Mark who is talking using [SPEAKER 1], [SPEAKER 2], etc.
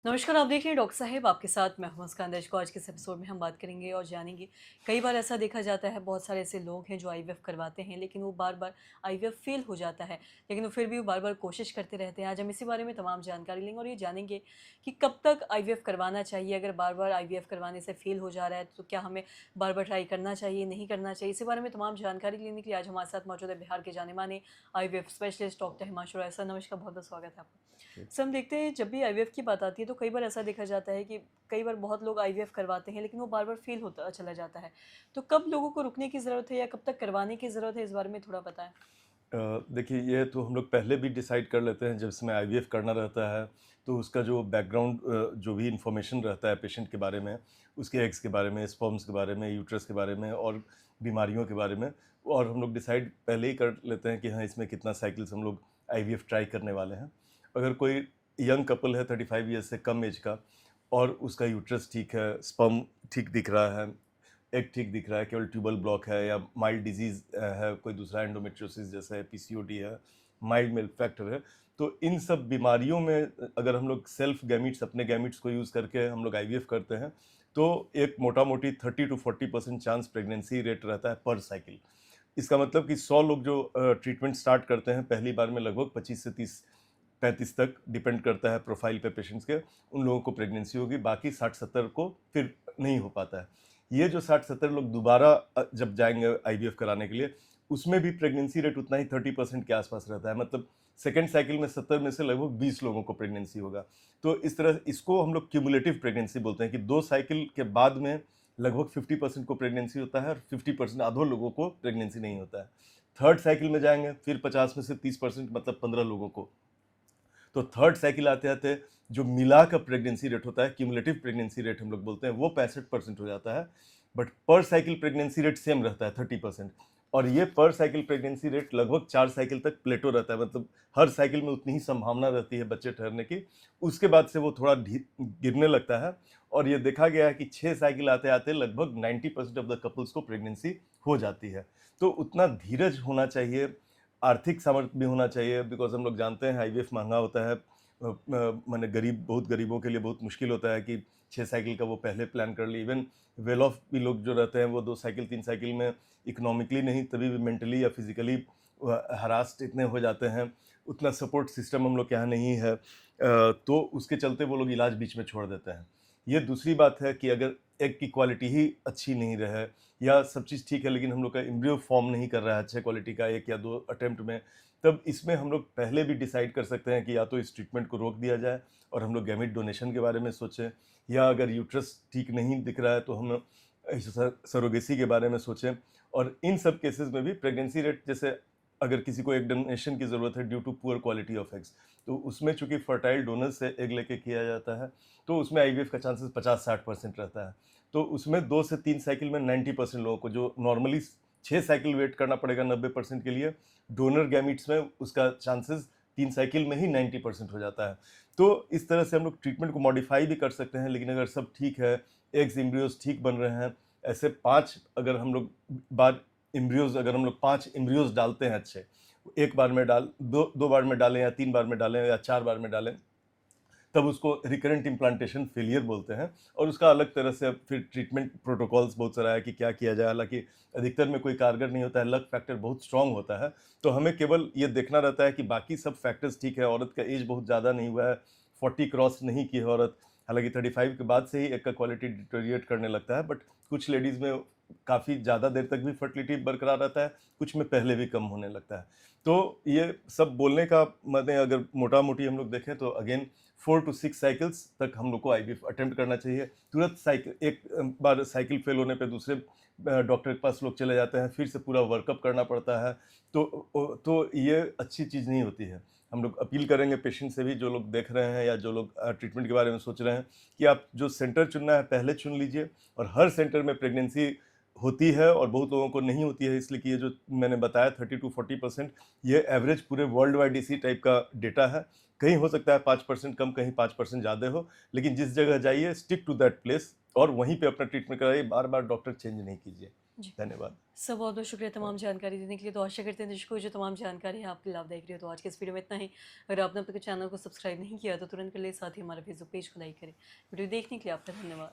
[SPEAKER 1] नमस्कार, आप देख रहे हैं डॉक्टर साहेब आपके साथ मैं हूं मुस्कान दर्ज को। आज के इस एपिसोड में हम बात करेंगे और जानेंगे। कई बार ऐसा देखा जाता है, बहुत सारे ऐसे लोग हैं जो आईवीएफ करवाते हैं, लेकिन वो बार-बार आईवीएफ फेल हो जाता है, लेकिन वो फिर भी वो बार-बार कोशिश करते रहते हैं। आज हम इसी बारे में तमाम जानकारी लेंगे और ये जानेंगे कि कब तक आईवीएफ करवाना चाहिए। अगर बार-बार आईवीएफ करवाने से फेल हो जा रहा है, तो क्या हमें बार-बार ट्राई करना चाहिए, नहीं करना चाहिए? इसी बारे में तमाम जानकारी लेने के लिए आज हमारे साथ मौजूद है बिहार के जाने-माने IVF specialist doctor Himanshu Rai. Sir नमस्कार, बहुत-बहुत स्वागत है आपका।
[SPEAKER 2] जी।
[SPEAKER 1] सर हम देखते हैं, जब भी आईवीएफ की बात आती है तो कई बार ऐसा देखा जाता है कि कई बार बहुत लोग आईवीएफ करवाते हैं, लेकिन वो बार-बार फेल होता चला जाता है। तो कब लोगों को रुकने की ज़रूरत है या कब तक करवाने की ज़रूरत है, इस बारे में थोड़ा बताएँ?
[SPEAKER 2] देखिए ये तो हम लोग पहले भी डिसाइड कर लेते हैं जब इसमें आईवीएफ करना रहता है, तो उसका जो बैकग्राउंड जो भी इन्फॉर्मेशन रहता है पेशेंट के बारे में, उसके एग्स के बारे में, स्पर्म्स के बारे में, यूट्रस के बारे में और बीमारियों के बारे में, और हम लोग डिसाइड पहले ही कर लेते हैं कि हाँ, इसमें कितना साइकिल्स हम लोग आईवीएफ ट्राई करने वाले हैं। अगर कोई यंग कपल है 35 ईयर्स से कम एज का और उसका यूट्रस ठीक है, स्पर्म ठीक दिख रहा है, एग ठीक दिख रहा है, केवल ट्यूबल ब्लॉक है या माइल्ड डिजीज़ है, कोई दूसरा एंडोमेट्रियोसिस जैसे है, पीसीओडी है, माइल्ड मिल्क फैक्टर है, तो इन सब बीमारियों में अगर हम लोग सेल्फ गैमीट्स, अपने गैमीट्स को यूज़ करके हम लोग आईवीएफ करते हैं, तो एक मोटा-मोटी 30 टू 40% चांस प्रेगनेंसी रेट रहता है पर साइकिल। इसका मतलब कि 100 लोग जो ट्रीटमेंट स्टार्ट करते हैं, पहली बार में लगभग 25 से 30-35 तक डिपेंड करता है प्रोफाइल पे पेशेंट्स के, उन लोगों को प्रेगनेंसी होगी, बाकी 60-70 को फिर नहीं हो पाता है। ये जो 60-70 लोग दोबारा जब जाएँगे आईवीएफ कराने के लिए, उसमें भी प्रेगनेंसी रेट उतना ही 30% के आसपास रहता है। मतलब सेकंड साइकिल में 70 में से लगभग 20 लोगों को प्रेगनेंसी होगा। तो इस तरह इसको हम लोग क्यूमुलेटिव प्रेगनेंसी बोलते हैं कि 2 साइकिल के बाद में लगभग 50% को प्रेगनेंसी होता है और 50% आधों लोगों को प्रेगनेंसी नहीं होता है। थर्ड साइकिल में जाएँगे, फिर 50 में से 30% मतलब 15 लोगों को। तो थर्ड साइकिल आते-आते जो मिला का प्रेगनेंसी रेट होता है, क्यूमुलेटिव प्रेगनेंसी रेट हम लोग बोलते हैं, वो 65% हो जाता है। बट पर साइकिल प्रेगनेंसी रेट सेम रहता है 30%, और ये पर साइकिल प्रेगनेंसी रेट लगभग 4 साइकिल तक प्लेटो रहता है, मतलब हर साइकिल में उतनी ही संभावना रहती है बच्चे ठहरने की। उसके बाद से वो थोड़ा गिरने लगता है, और ये देखा गया है कि 6 साइकिल आते-आते लगभग 90% ऑफ द कपल्स को प्रेगनेंसी हो जाती है। तो उतना धीरज होना चाहिए, आर्थिक सामर्थ्य भी होना चाहिए, बिकॉज़ हम लोग जानते हैं आईवीएफ महँगा होता है। माने बहुत गरीबों के लिए बहुत मुश्किल होता है कि 6 साइकिल का वो पहले प्लान कर ले। इवन वेल ऑफ भी लोग जो रहते हैं, वो 2 साइकिल 3 साइकिल में इकोनॉमिकली नहीं, तभी भी मेंटली या फिज़िकली हरास्ड इतने हो जाते हैं। उतना सपोर्ट सिस्टम हम लोग के यहाँ नहीं है, तो उसके चलते वो लोग इलाज बीच में छोड़ देते हैं। ये दूसरी बात है कि अगर एग की क्वालिटी ही अच्छी नहीं रहे, या सब चीज़ ठीक है लेकिन हम लोग का एम्ब्रियो फॉर्म नहीं कर रहा है अच्छे क्वालिटी का 1 या 2 अटेम्प्ट में, तब इसमें हम लोग पहले भी डिसाइड कर सकते हैं कि या तो इस ट्रीटमेंट को रोक दिया जाए और हम लोग गैमीट डोनेशन के बारे में सोचें, या अगर यूट्रस ठीक नहीं दिख रहा है तो हम सरोगेसी के बारे में सोचें। और इन सब केसेस में भी प्रेगनेंसी रेट, जैसे अगर किसी को एग डोनेशन की ज़रूरत है due to poor quality of eggs, तो उसमें चूंकि फर्टाइल डोनर से एग लेके किया जाता है, तो उसमें आईवीएफ का चांसेस 50-60% रहता है। तो उसमें 2 से 3 साइकिल में 90% लोगों को, जो नॉर्मली 6 साइकिल वेट करना पड़ेगा 90% के लिए, डोनर गैमीट्स में उसका चांसेस 3 साइकिल में ही 90% हो जाता है। तो इस तरह से हम लोग ट्रीटमेंट को मॉडिफाई भी कर सकते हैं, लेकिन अगर सब ठीक है, एग्स एम्ब्रियोज़ ठीक बन रहे हैं, ऐसे 5 अगर हम लोग बार एम्ब्रियोज़ अगर हम लोग 5 एम्ब्रियोज़ डालते हैं अच्छे, 1 बार में डाल 2 बार में डालें या 3 बार में डालें या 4 बार में डालें, तब उसको रिकरेंट इम्प्लांटेशन फेलियर बोलते हैं। और उसका अलग तरह से अब फिर ट्रीटमेंट प्रोटोकॉल्स बहुत सारा है कि क्या किया जाए, हालाँकि अधिकतर में कोई कारगर नहीं होता है, लक फैक्टर बहुत स्ट्रॉन्ग होता है। तो हमें केवल ये देखना रहता है कि बाकी सब फैक्टर्स ठीक है, औरत का एज बहुत ज़्यादा नहीं हुआ है, 40 क्रॉस नहीं की है औरत, हालाँकि 35 के बाद से ही एग का क्वालिटी डिटेरियोरेट करने लगता है, बट कुछ लेडीज़ में काफ़ी ज़्यादा देर तक भी फर्टिलिटी बरकरार रहता है, कुछ में पहले भी कम होने लगता है। तो ये सब बोलने का माने अगर मोटा-मोटी हम लोग देखें, तो अगेन 4 टू 6 साइकिल्स तक हम लोग को आईवीएफ अटेम्प्ट करना चाहिए। तुरंत साइकिल एक बार साइकिल फेल होने पे दूसरे डॉक्टर के पास लोग चले जाते हैं, फिर से पूरा वर्कअप करना पड़ता है। तो ये अच्छी चीज़ नहीं होती है। हम लोग अपील करेंगे पेशेंट से भी, जो लोग देख रहे हैं या जो लोग ट्रीटमेंट के बारे में सोच रहे हैं, कि आप जो सेंटर चुनना है पहले चुन लीजिए। और हर सेंटर में प्रेगनेंसी होती है और बहुत लोगों को नहीं होती है, इसलिए कि ये जो मैंने बताया 30 टू 40%, ये एवरेज पूरे वर्ल्ड वाइड इसी टाइप का डेटा है। कहीं हो सकता है 5% कम, कहीं 5% ज़्यादा हो, लेकिन जिस जगह जाइए स्टिक टू दैट प्लेस और वहीं पे अपना ट्रीटमेंट कराइए, बार-बार डॉक्टर चेंज नहीं कीजिए।
[SPEAKER 1] जी
[SPEAKER 2] धन्यवाद।
[SPEAKER 1] सर बहुत बहुत शुक्रिया तमाम जानकारी देने के लिए। तो आशा करते हैं दर्शकों जो तमाम जानकारी है आपके लाभदायक रही हो। तो आज के इस वीडियो में इतना ही। अगर आपने अब तक चैनल को सब्सक्राइब नहीं किया तो तुरंत कर ले, साथ ही हमारे फेसबुक पेज को लाइक करें। वीडियो देखने के लिए आपका धन्यवाद।